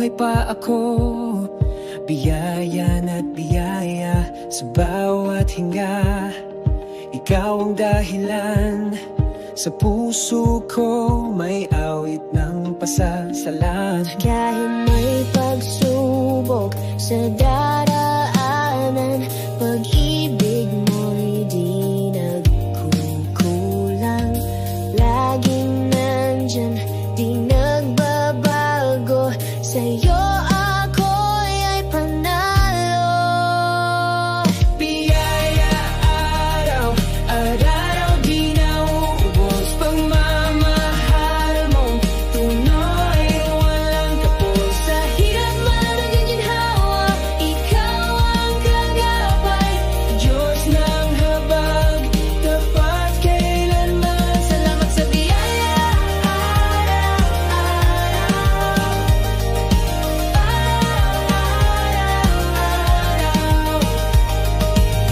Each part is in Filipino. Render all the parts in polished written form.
buhay pa ako. Biyaya na't biyaya sa bawat hinga. Ikaw ang dahilan, sa puso ko may awit ng pasasalamat. Kahit may pagsubok sa daraanan, pag-ibig mo'y di nagkukulang. Laging nandyan, di nagbabago. Sa'yo ako'y ay panalo. Biyaya araw-araw di nauubos. Pagmamahal mong tunoy, walang kapos. Sa hirap man ang ginhawa, ikaw ang kagapay. Diyos ng habag, tapat kailanman. Salamat sa biyaya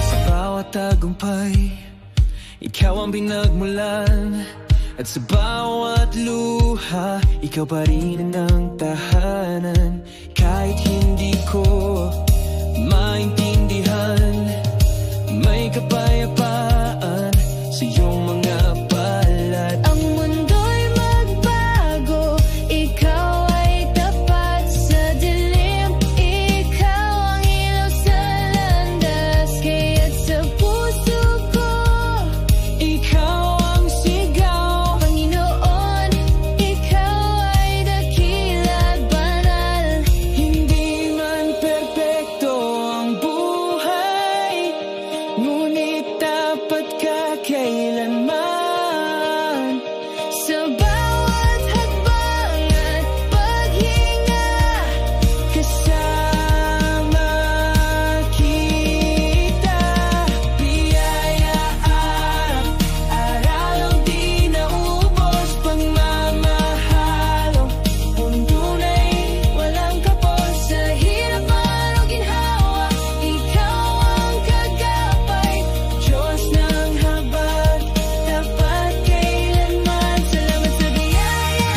sa bawat tagumpay, ikaw ang binagmulan. At sa bawat luha, ikaw pa rin ang tahanan. Kahit hindi ko maintindihan, may kapayapaan sa iyong mga palad. Ang mundo'y magbago, ikaw ay tapat sa dilim. Ikaw ang ilaw sa landas, kaya't sa puso ko Ikaw ang sigaw, Panginoon, ikaw ay dakila't banal. hindi man perpekto ang buhay, ngunit tapat ka kailanman. Sa bawat hakbang at paghinga, Kasama kita. Biyaya araw-araw di naubos. Pagmamahal, mundo na'y walang kapos. sa hirap man o ginhawa, ikaw ang kagapay. Diyos ng habag, tapat kailanman. Salamat sa biyaya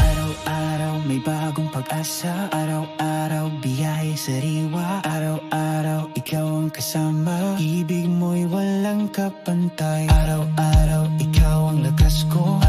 araw-araw may bagong pag-asa. Araw-araw biyaya sariwa. Araw-araw ikaw ang kasama. Ibig mo'y walang kapantay. Araw-araw ikaw ang lakas ko.